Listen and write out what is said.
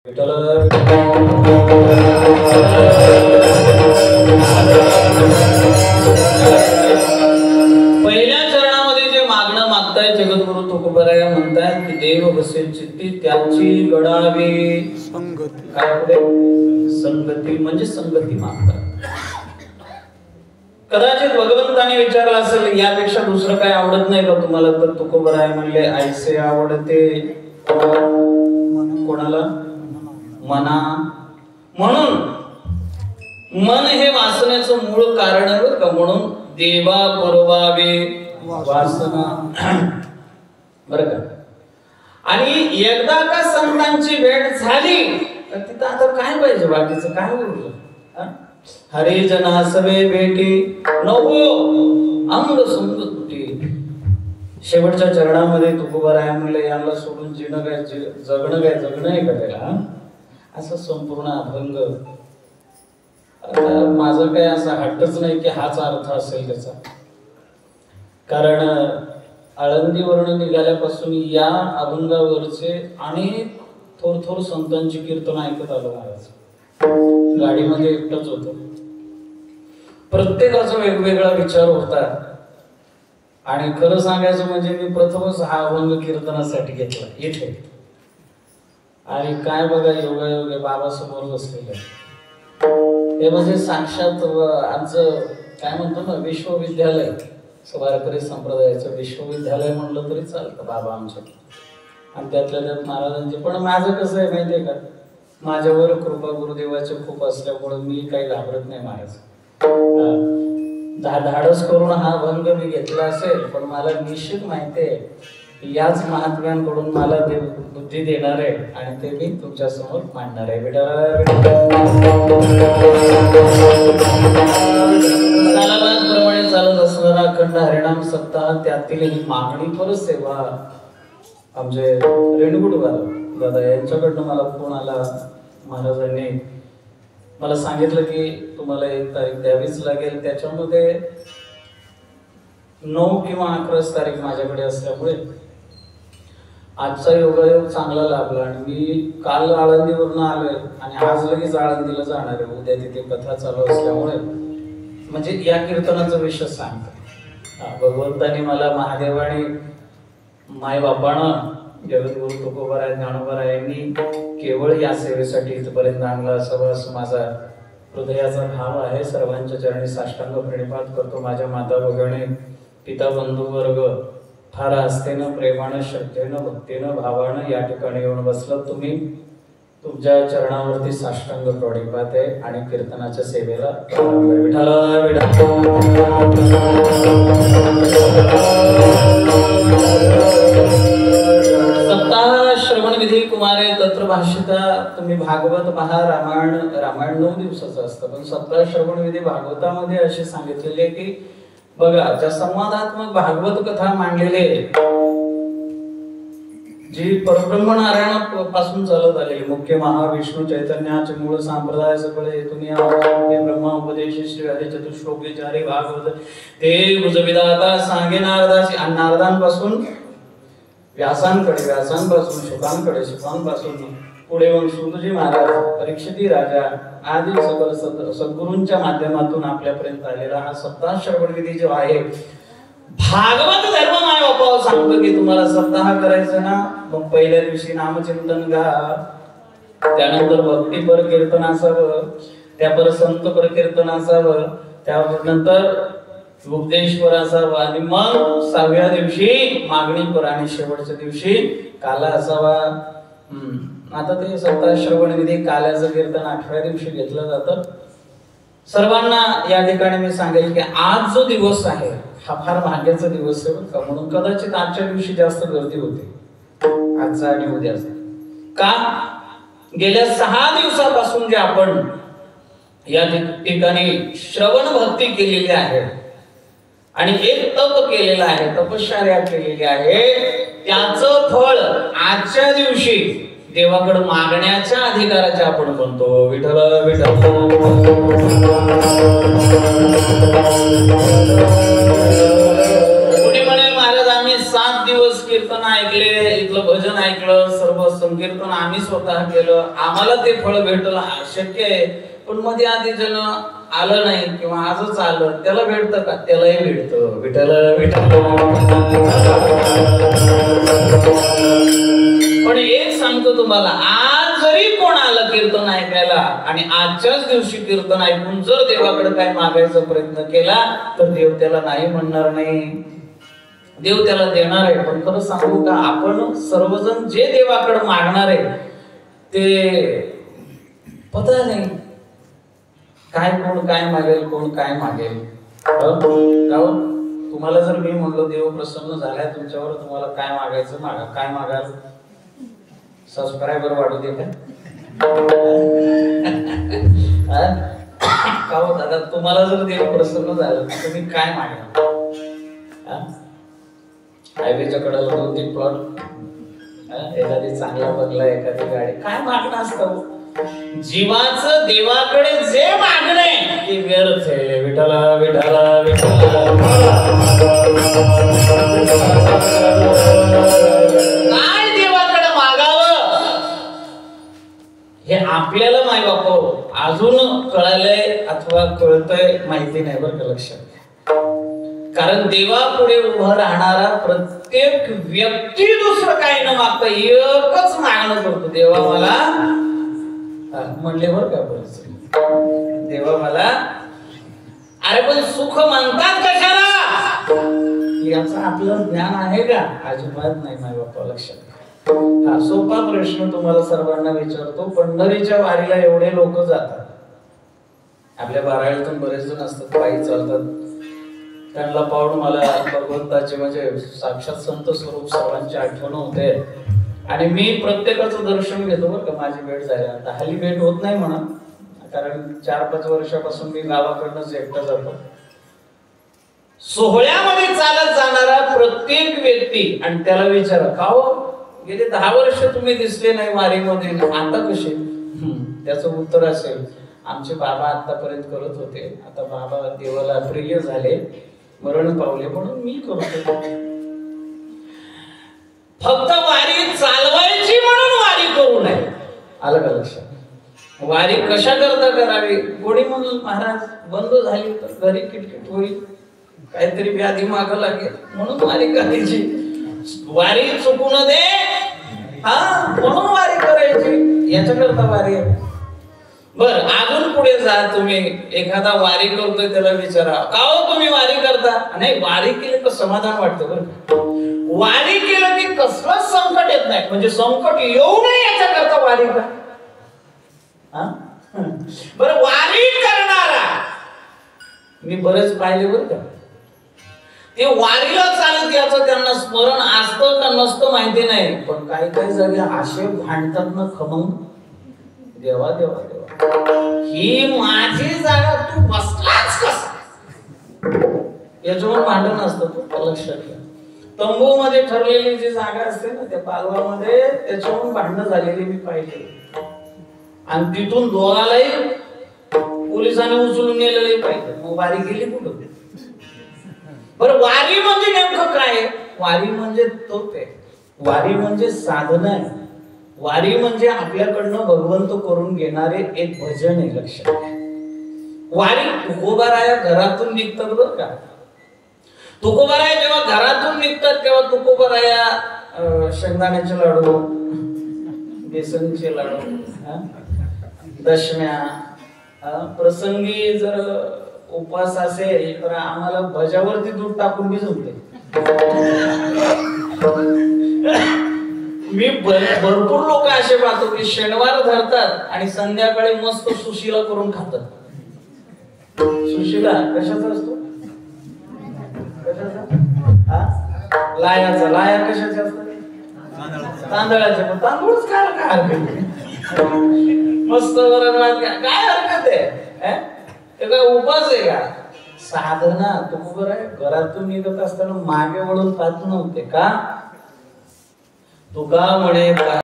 पहिल्या चरणामध्ये जे मागणं मागताय जगद्गुरु तुकोबराया म्हणतात की देव बसेल चित्ती त्याची गडावी संगती. काय संगती म्हणजे संगती मागतात. कदाचित भगवंताने विचारलं असेल यापेक्षा दुसरं काय आवडत नाही का तुम्हाला, तर तुकोबराय म्हणले ऐसे आवडते कोणाला मना. म्हणून मन हे वासनेचं मूळ कारण आहे का, म्हणून देवा पुरवावे वासना. बरं का. आणि एकदा का संतांची भेट झाली तर तिथं आता काय पाहिजे, बाकीचं काय उरलं. हरे जना सवे भेटी नको अंग संग तुटी. शेवटच्या चरणामध्ये तुकोबराय म्हणले यांना सोडून जिणं काय जगणं आहे का त्याला, असं संपूर्ण अभंग. माझं काय असा हट्टच नाही की हाच अर्थ असेल त्याचा, कारण आळंदीवरून निघाल्यापासून या अभंगावरचे अनेक थोर संतांची कीर्तन ऐकत आलो महाराज. गाडीमध्ये एकटंच होतो, प्रत्येकाचा वेगवेगळा विचार होता. आणि खरं सांगायचं म्हणजे मी प्रथमच हा अभंग कीर्तनासाठी घेतला इथे. आणि काय बघा योगायोगे बाबा समोर बसलेले, हे म्हणजे साक्षात आमचं काय म्हणतो ना विश्वविद्यालय, वारकरी संप्रदायाचं विश्वविद्यालय म्हणलं तरी चालतं बाबा आमच्या. आणि त्यातल्या त्यात महाराजांचे. पण माझं कसं आहे माहितीये का, माझ्यावर कृपा गुरुदेवाची खूप असल्यामुळे मी काही घाबरत नाही महाराज. धाडस करून हा अभंग मी घेतला असेल, पण मला निश्चित माहिती आहे याच महात्म्यांकडून मला ते बुद्धी देणार आहे आणि ते मी तुमच्या समोर मांडणार आहे. प्रमाणे चालत असणारा अखंड हरिनाम सप्ताह, त्यातील ही मागणी पर सेवा आमचे रेणुगुड दादा यांच्याकडनं मला फोन आला. महाराजांनी मला सांगितलं की तुम्हाला 1 तारीख द्यावीच लागेल. त्याच्यामध्ये 9 किंवा 11 तारीख माझ्याकडे असल्यामुळे आजचा योगायोग चांगला लाभला. आणि मी काल आळंदीवरून आलोय आणि आज लगेच आळंदीला जाणार आहे. उद्या तिथे कथा चालू असल्यामुळे म्हणजे या कीर्तनाचा विषय सांगतो. भगवंतानी मला महादेवाने माय बापानं जगद्गुरु तुकोबराय ज्ञानोबराय यांनी केवळ या सेवेसाठी इथपर्यंत आणलं असावं असं माझा हृदयाचा भाव आहे. सर्वांच्या चरणी साष्टांग प्रणिपात करतो. माझ्या माता भगिनी पिता बंधू वर्ग फार आस्थेनं प्रेमानं श्रद्धेनं भक्तीनं भावानं या ठिकाणी येऊन बसलं. तुम्ही तुमच्या चरणावरती साष्टांग प्रणिपात आहे आणि कीर्तनाच्या सेवेला सप्ताह श्रवण विधी कुमारे तत्र भाषिता. तुम्ही भागवत पहा. रामायण 9 दिवसाचं असतं, पण सप्ताह श्रवण विधी भागवतामध्ये असे सांगितलेले की बघा ज्या संवादात्मक भागवत कथा मांडलेले जी परब्रह्म नारायण पासून चालत आलेली मुख्य महाविष्णू चैतन्याचे मूळ संप्रदाय सगळे दुनिया ब्रह्मा उपदेश श्री हरी चतुश्लोकी चारी भागवत ते गुजविदाता सांगे नारदाशी. आणि नारदांपासून व्यासांकडे, व्यासांपासून शुकांकडे, शुकांपासून पुढे मग सुतजी महाराज, परीक्षिती राजा आदी सकल सद्गुरूंच्या माध्यमातून आपल्यापर्यंत आलेला हा सप्ताह श्रवण विधी जो आहे. भागवत धर्म माय बापाव सांगतो की तुम्हाला सप्ताह करायचं ना, मग पहिल्या दिवशी नामचिंतन गा, त्यानंतर भक्तीपर कीर्तन असावं, त्यापर संतपर कीर्तन असावं, त्यानंतर उपदेशपर असावं आणि मग 6व्या दिवशी मागणीपर आणि शेवटच्या दिवशी काला असावा. आता ते सप्ताह श्रवण विधी काल्याचं कीर्तन 8व्या दिवशी घेतलं जातं. सर्वांना या ठिकाणी मी सांगेल की आज जो दिवस आहे हा फार भाग्याचा दिवस आहे का, म्हणून कदाचित आजच्या दिवशी जास्त गर्दी होते आजचा आणि उद्याचा. का गेल्या 6 दिवसापासून जे आपण या ठिकाणी श्रवण भक्ती केलेली आहे आणि एक तप केलेलं आहे, तपश्चर्या केलेली आहे, त्याचं फळ आजच्या दिवशी देवाकडे मागण्याच्या अधिकाराचे आपण म्हणतो. विठ्ठल विठ्ठल. कोणी म्हणेल महाराज आम्ही 7 दिवस कीर्तन ऐकले, इथलं भजन ऐकलं, सर्व संकीर्तन आम्ही स्वतः केलं, आम्हाला ते फळ भेटलं शक्य आहे. पण मध्ये आधी जण आलं नाही किंवा आजच आलं त्याला भेटतं का? त्यालाही भेटतं. विठ्ठल विठ्ठल. पण एक सांगतो तुम्हाला, आज जरी कोण आलं कीर्तन ऐकायला आणि आजच्याच दिवशी कीर्तन ऐकून जर देवाकडे काय मागायचा प्रयत्न केला तर देव त्याला नाही म्हणणार नाही, देव त्याला देणार आहे. पण खरं सांगू का, आपण सर्वजण जे देवाकडे मागणार आहे ते पता नाही काय, कोण काय मागेल, कोण काय मागेल. तुम्हाला जर मी म्हणलो देव प्रसन्न झालाय तुमच्यावर, तुम्हाला काय मागायचं मागा. काय मागाल? सबस्क्रायबर वाढू दे का? दादा तुम्हाला जर देव प्रसन्न झालं तुम्ही काय मागाल? हायवेच्या कडेला 2-3 प्लॉट, एखादी चांगला बंगला, एखादी गाडी, काय मागणं असतं? जीवाचं देवाकडे जे मागणं आहे ते व्यर्थ आहे. विठ्ठला विठ्ठला विठ्ठला. काय देवाकडे मागावं हे आपल्याला माय बाप अजून कळालंय अथवा कळतंय माहिती नाही बरं का, लक्षात. कारण देवापुढे उभा राहणारा प्रत्येक व्यक्ती दुसरं काही न मागता एकच मागणं करतो, देवा मला म्हणले बरं का, देवा मला. अरे पण सुख म्हणतात कशाला? याचं आपलं ज्ञान आहे का? अजिबात नाही माय बाप्पा, लक्षात. हा सोपा प्रश्न तुम्हाला सर्वांना विचारतो. पंढरीच्या वारीला एवढे लोक जातात, आपल्या बाराळीतून बरेच जण असतात, पायी चालतात, त्यांना पाहून मला भगवंताचे म्हणजे साक्षात संत स्वरूप सर्वांची आठवण होते. आणि मी प्रत्येकाचं दर्शन घेतो बरं का, माझी भेट झाल्या. आता हल्ली भेट होत नाही म्हणा, कारण 4-5 वर्षापासून मी गावाकडनंच एकटा जातो. सोहळ्यामध्ये चालत जाणारा प्रत्येक व्यक्ती, आणि त्याला विचारा का हो गेले 10 वर्ष तुम्ही दिसले नाही वारीमध्ये, आता कसे? त्याचं उत्तर असेल, आमचे बाबा आतापर्यंत करत होते, आता बाबा देवाला प्रिय झाले, मरण पावले, म्हणून मी करतो. फक्त वारी चालवायची म्हणून वारी करू नये. आलं का लक्षात? वारी कशा करता करावी? कोणी म्हणून महाराज बंद झाली तर घरी किटकिट होईल, काहीतरी व्याधी माग लागेल म्हणून वारी करायची. वारी चुकू न दे म्हणून वारी करायची, याच्याकरता वारी आहे. बर अजून पुढे जा तुम्ही, एखादा वारी करतोय त्याला विचारा का हो तुम्ही वारी करता? नाही, वारी केलं तर समाधान वाटतं बरं. वारी केलं की कसलंच संकट येत नाही, म्हणजे संकट येऊ नये याच्याकरता वारी का? बरं वारी करणारा मी बरेच पाहिले बरं का, ते वारीला चालत याचं त्यांना स्मरण असतं का नसतं माहिती नाही, पण काही काही जागी असे भांडतात ना खमंग, देवा देवा देवा ही माझी जागा तू बसलाच कसा, याच्यावर भांडण असतं. तू लक्षात घ्या, तंबू मध्ये ठरलेली जी जागा असते ना त्या पालवामध्ये, त्याच्यावरून भांडणं झालेली मी पाहिजे. आणि तिथून दोघालाही पोलिसांनी उचलून नेलेले पाहिजे. मग वारी गेली कुठं? बरं वारी म्हणजे नेमकं काय? वारी म्हणजे तोच आहे, वारी म्हणजे साधना आहे, वारी म्हणजे आपल्याकडनं भगवंत करून घेणारे एक भजन आहे. लक्षात घ्या, वारी तुकोबाराया घरातून निघतात बरं का. तुकोबाराया जेव्हा घरातून निघतात तेव्हा तुकोबाराया शेंगदाण्याचे लाडू, बेसनचे लाडू, दशम्या, प्रसंगी जर उपवास असेल तर आम्हाला भज्यावरती दूध टाकून भिजवते. मी भरपूर लोक असे पाहतो की शनिवार धरतात आणि संध्याकाळी मस्त सुशिला करून खातात. सुशिला कशाचा असतो? कशाचा? लायाचा. लाया कशाच्या असतात? तांदळाचे. मग तांदूळच खायला काय हरकत आहे? मस्त वरण काय हरकत आहे? ते काय उपास आहे का? साधना. तुकोबार आहे घरातून निघत असताना मागे वळून पाहत नव्हते का? तुका म्हणे